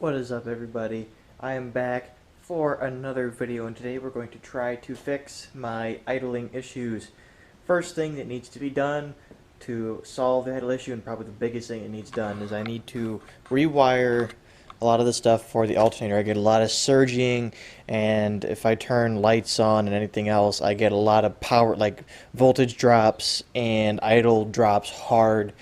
What is up, everybody? I am back for another video, and today we're going to try to fix my idling issues. First thing that needs to be done to solve the idle issue, and probably the biggest thing that needs done, is I need to rewire a lot of the stuff for the alternator. I get a lot of surging, and if I turn lights on and anything else, I get a lot of power, like voltage drops and idle drops hard.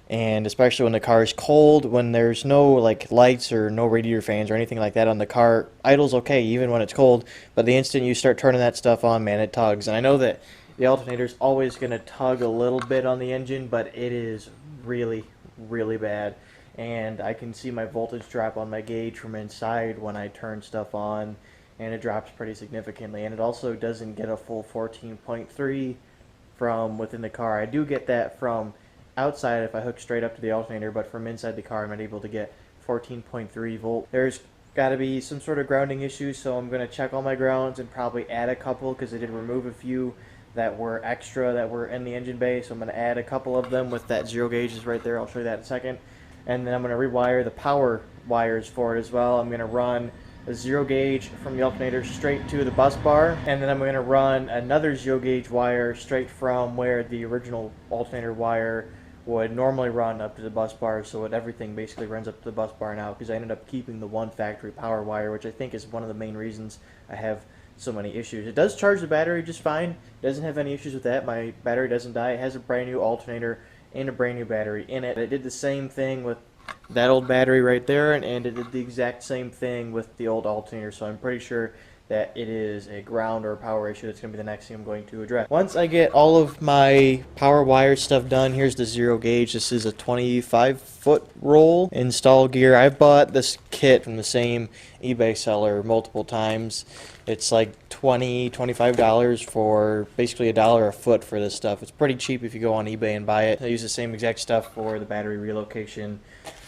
And especially when the car is cold, when there's no like lights or no radiator fans or anything like that on the car, idle's okay even when it's cold, but the instant you start turning that stuff on, man, it tugs. And I know that the alternator's always going to tug a little bit on the engine, but it is really, really bad. And I can see my voltage drop on my gauge from inside when I turn stuff on, and it drops pretty significantly. And it also doesn't get a full 14.3 from within the car. I do get that from outside if I hook straight up to the alternator, but from inside the car I'm not able to get 14.3 volt. There's got to be some sort of grounding issue, so I'm going to check all my grounds and probably add a couple, because I did remove a few that were extra that were in the engine bay, so I'm going to add a couple of them with that zero gauges right there. I'll show you that in a second. And then I'm going to rewire the power wires for it as well. I'm going to run a zero gauge from the alternator straight to the bus bar, and then I'm going to run another zero gauge wire straight from where the original alternator wire would normally run up to the bus bar, so everything basically runs up to the bus bar now, because I ended up keeping the one factory power wire, which I think is one of the main reasons I have so many issues. It does charge the battery just fine. It doesn't have any issues with that. My battery doesn't die. It has a brand new alternator and a brand new battery in it. It did the same thing with that old battery right there, and it did the exact same thing with the old alternator, so I'm pretty sure that it is a ground or a power issue. That's going to be the next thing I'm going to address. Once I get all of my power wire stuff done, here's the zero gauge. This is a 25-foot roll install gear. I bought this kit from the same eBay seller multiple times. It's like $25 for basically $1 a foot for this stuff. It's pretty cheap if you go on eBay and buy it. I use the same exact stuff for the battery relocation.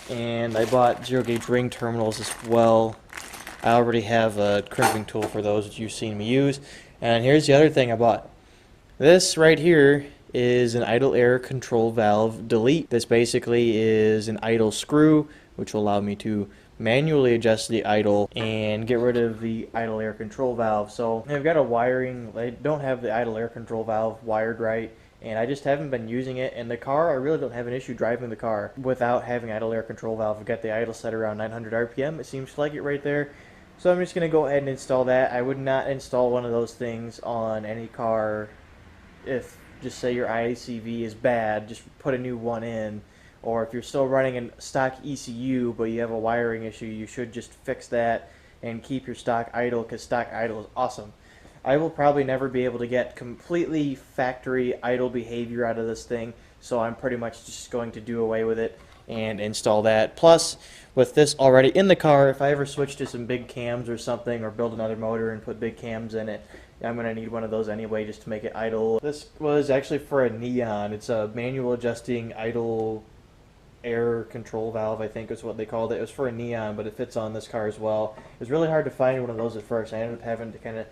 And I bought zero gauge ring terminals as well. I already have a crimping tool for those that you've seen me use. And here's the other thing I bought. This right here is an idle air control valve delete. This basically is an idle screw, which will allow me to manually adjust the idle and get rid of the idle air control valve. So I've got a wiring, I don't have the idle air control valve wired right, and I just haven't been using it. In the car, I really don't have an issue driving the car without having idle air control valve. I've got the idle set around 900 RPM. It seems like it right there. So I'm just going to go ahead and install that. I would not install one of those things on any car. If, just say your IAC is bad, just put a new one in. Or if you're still running a stock ECU but you have a wiring issue, you should just fix that and keep your stock idle, because stock idle is awesome. I will probably never be able to get completely factory idle behavior out of this thing, so I'm pretty much just going to do away with it and install that. Plus, with this already in the car, if I ever switch to some big cams or something, or build another motor and put big cams in it, I'm going to need one of those anyway just to make it idle. This was actually for a Neon. It's a manual adjusting idle air control valve, I think is what they called it. It was for a Neon, but it fits on this car as well. It was really hard to find one of those at first. I ended up having to kind of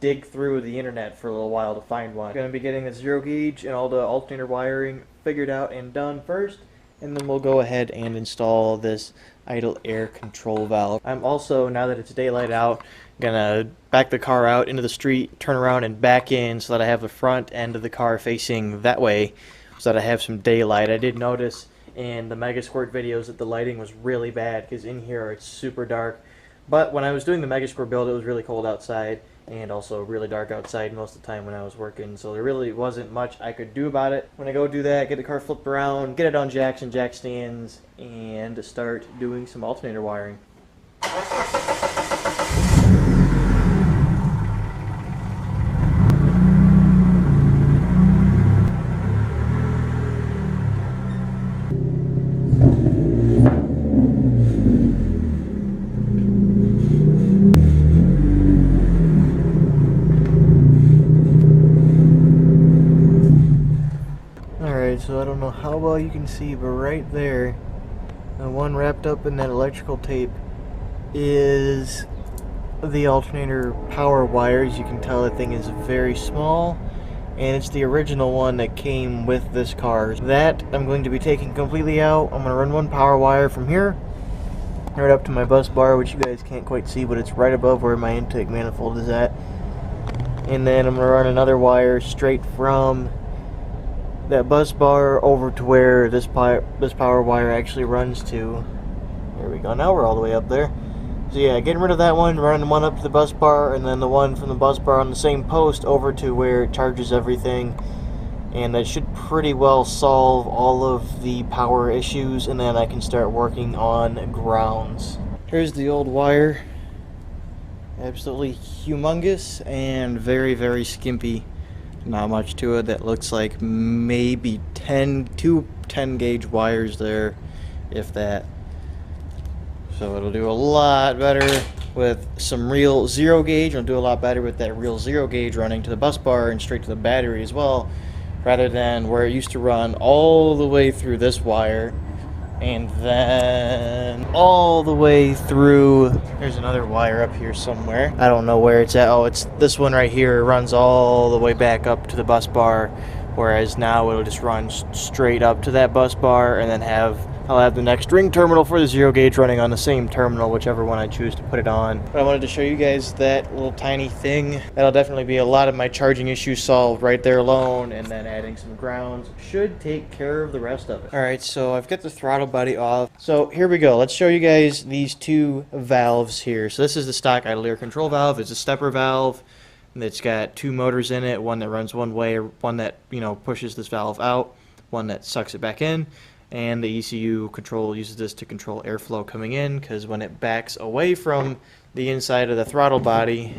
dig through the internet for a little while to find one. I'm going to be getting the zero gauge and all the alternator wiring figured out and done first, and then we'll go ahead and install this idle air control valve. I'm also, now that it's daylight out, gonna back the car out into the street, turn around and back in so that I have the front end of the car facing that way so that I have some daylight. I did notice in the Mega Squirt videos that the lighting was really bad, because in here it's super dark. But when I was doing the Mega Squirt build, it was really cold outside and also really dark outside most of the time when I was working, so there really wasn't much I could do about it. When I go do that, get the car flipped around, get it on jacks and jack stands, and start doing some alternator wiring. So I don't know how well you can see, but right there, the one wrapped up in that electrical tape is the alternator power wires. You can tell the thing is very small, and it's the original one that came with this car. That I'm going to be taking completely out. I'm going to run one power wire from here right up to my bus bar, which you guys can't quite see, but it's right above where my intake manifold is at. And then I'm going to run another wire straight from that bus bar over to where this power wire actually runs to. There we go. Now we're all the way up there. So yeah, getting rid of that one, running one up to the bus bar, and then the one from the bus bar on the same post over to where it charges everything. And that should pretty well solve all of the power issues, and then I can start working on grounds. Here's the old wire. Absolutely humongous and very, very skimpy. Not much to it. That looks like maybe 2 10 gauge wires there, if that. So it'll do a lot better with some real 0 gauge. It'll do a lot better with that real 0 gauge running to the bus bar and straight to the battery as well, rather than where it used to run all the way through this wire and then all the way through. There's another wire up here somewhere. I don't know where it's at. Oh, it's this one right here. It runs all the way back up to the bus bar, whereas now it'll just run straight up to that bus bar, and then I'll have the next ring terminal for the 0 gauge running on the same terminal, whichever one I choose to put it on. But I wanted to show you guys that little tiny thing. That'll definitely be a lot of my charging issues solved right there alone, and then adding some grounds should take care of the rest of it. Alright, so I've got the throttle body off. So here we go. Let's show you guys these 2 valves here. So this is the stock idle air control valve. It's a stepper valve. It's got 2 motors in it, one that runs one way, one that, pushes this valve out, one that sucks it back in. And the ECU control uses this to control airflow coming in, because when it backs away from the inside of the throttle body,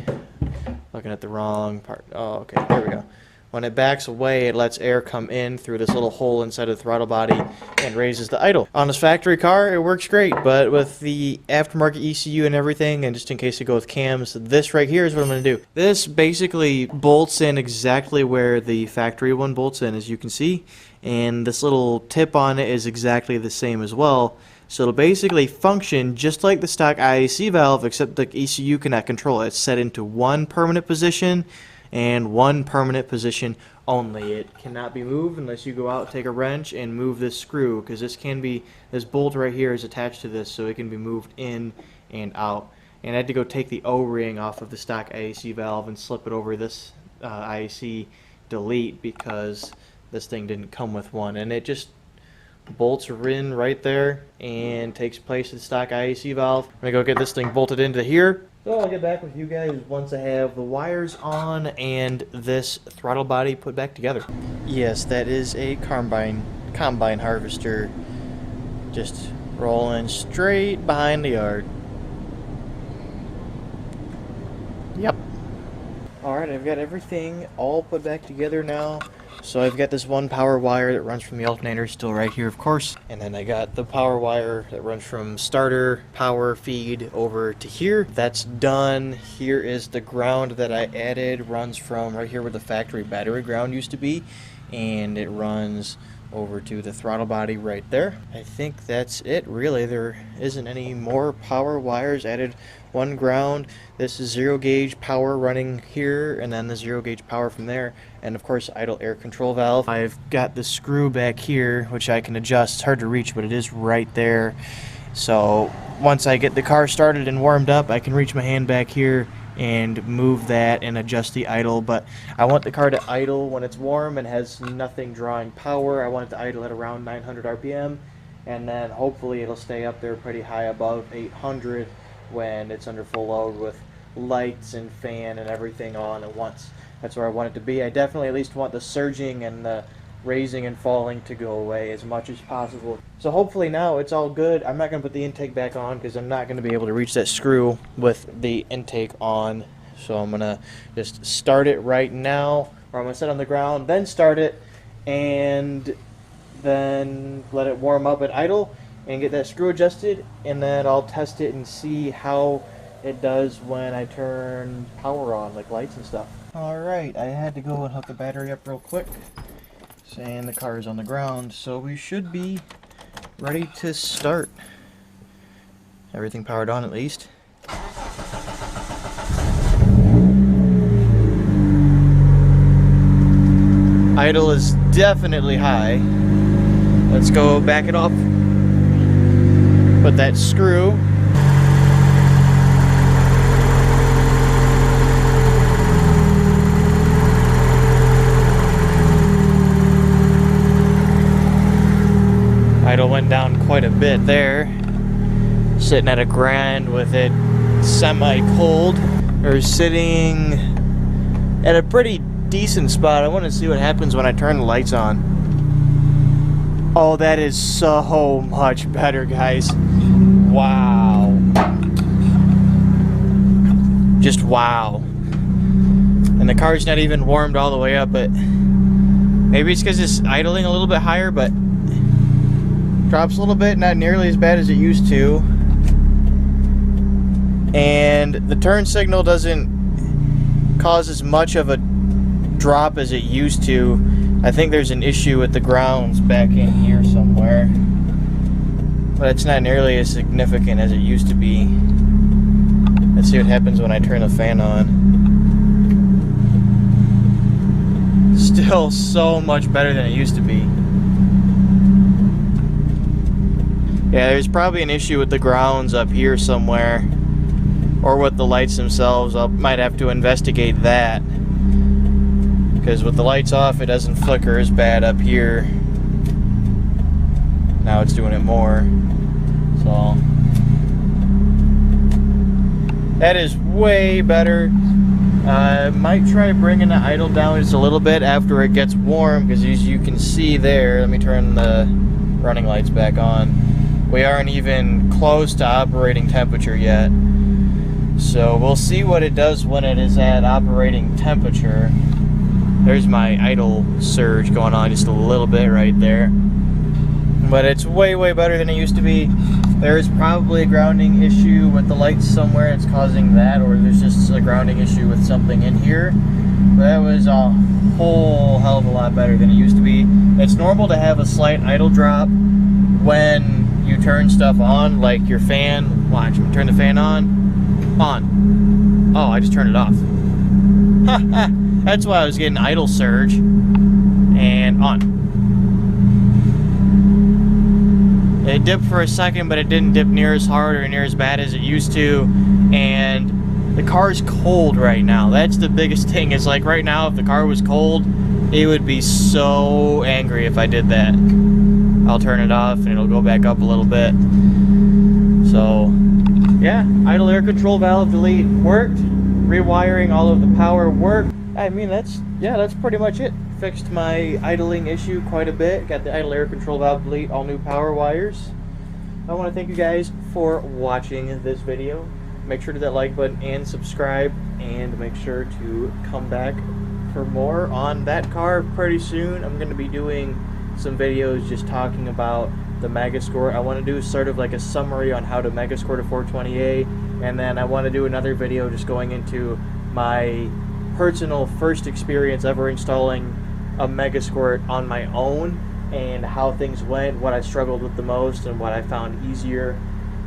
looking at the wrong part. Oh, okay, there we go. When it backs away, it lets air come in through this little hole inside of the throttle body and raises the idle. On this factory car, it works great, but with the aftermarket ECU and everything, and just in case you go with cams, this right here is what I'm going to do. This basically bolts in exactly where the factory one bolts in, as you can see, and this little tip on it is exactly the same as well. So it'll basically function just like the stock IAC valve, except the ECU cannot control it. It's set into one permanent position, and one permanent position only. It cannot be moved unless you go out, take a wrench, and move this screw, because this bolt right here is attached to this, so it can be moved in and out. And I had to go take the O-ring off of the stock IAC valve and slip it over this IAC Delete, because this thing didn't come with one, and it just bolts in right there and takes place of the stock IAC valve. I'm gonna go get this thing bolted into here. So I'll get back with you guys once I have the wires on and this throttle body put back together. Yes, that is a combine harvester, just rolling straight behind the yard. Yep. Alright, I've got everything all put back together now. So I've got this one power wire that runs from the alternator still right here, of course. And then I got the power wire that runs from starter power feed over to here. That's done. Here is the ground that I added. Runs from right here where the factory battery ground used to be. And it runs over to the throttle body right there. I think that's it, really. There isn't any more power wires added. One ground, this is 0 gauge power running here, and then the 0 gauge power from there, and of course idle air control valve. I've got the screw back here which I can adjust. It's hard to reach, but it is right there. So once I get the car started and warmed up, I can reach my hand back here and move that and adjust the idle. But I want the car to idle when it's warm and has nothing drawing power. I want it to idle at around 900 RPM, and then hopefully it'll stay up there pretty high above 800 when it's under full load with lights and fan and everything on at once. That's where I want it to be. I definitely at least want the surging and the raising and falling to go away as much as possible. So hopefully now it's all good. I'm not going to put the intake back on because I'm not going to be able to reach that screw with the intake on. So I'm going to just start it right now, or I'm going to set it on the ground, then start it, and then let it warm up at idle and get that screw adjusted, and then I'll test it and see how it does when I turn power on, like lights and stuff. Alright, I had to go and hook the battery up real quick, and the car is on the ground, so we should be ready to start. Everything powered on at least. Idle is definitely high. Let's go back it off. Put that screw Idle went down quite a bit there. Sitting at a grand with it semi-cold, or sitting at a pretty decent spot. I want to see what happens when I turn the lights on. Oh, that is so much better, guys. Wow. Just wow. And the car's not even warmed all the way up, but maybe it's because it's idling a little bit higher, but drops a little bit, not nearly as bad as it used to. And the turn signal doesn't cause as much of a drop as it used to. I think there's an issue with the grounds back in here somewhere, but it's not nearly as significant as it used to be. Let's see what happens when I turn the fan on. Still so much better than it used to be. Yeah, there's probably an issue with the grounds up here somewhere, or with the lights themselves. I might have to investigate that, because with the lights off it doesn't flicker as bad up here. Now it's doing it more. So that is way better. Might try bringing the idle down just a little bit after it gets warm, because as you can see there, let me turn the running lights back on. We aren't even close to operating temperature yet. So we'll see what it does when it is at operating temperature. There's my idle surge going on just a little bit right there. But it's way, way better than it used to be. There's probably a grounding issue with the lights somewhere that's causing that, or there's just a grounding issue with something in here. But that was a whole hell of a lot better than it used to be. It's normal to have a slight idle drop when you turn stuff on, like your fan. Watch, I'm gonna turn the fan on. On. Oh, I just turned it off. That's why I was getting idle surge. And on. It dipped for a second, but it didn't dip near as hard or near as bad as it used to. And the car's cold right now. That's the biggest thing. Is like right now, if the car was cold, it would be so angry if I did that. I'll turn it off and it'll go back up a little bit. So yeah, idle air control valve delete worked. Rewiring all of the power worked. I mean, that's pretty much it. Fixed my idling issue quite a bit. Got the idle air control valve delete, all new power wires. I want to thank you guys for watching this video. Make sure to hit that like button and subscribe, and make sure to come back for more on that car pretty soon. I'm going to be doing some videos just talking about the Megascore. I want to do sort of like a summary on how to Megascore to 420A, and then I want to do another video just going into my personal first experience ever installing a Megascore on my own, and how things went, what I struggled with the most, and what I found easier,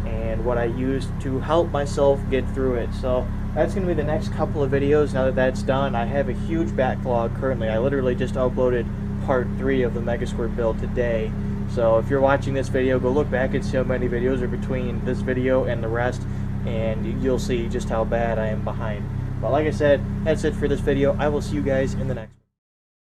and what I used to help myself get through it. So that's going to be the next couple of videos. Now that that's done, I have a huge backlog currently. I literally just uploaded part 3 of the Megascore build today. So if you're watching this video, go look back and see how many videos are between this video and the rest, and you'll see just how bad I am behind. But like I said, that's it for this video. I will see you guys in the next one.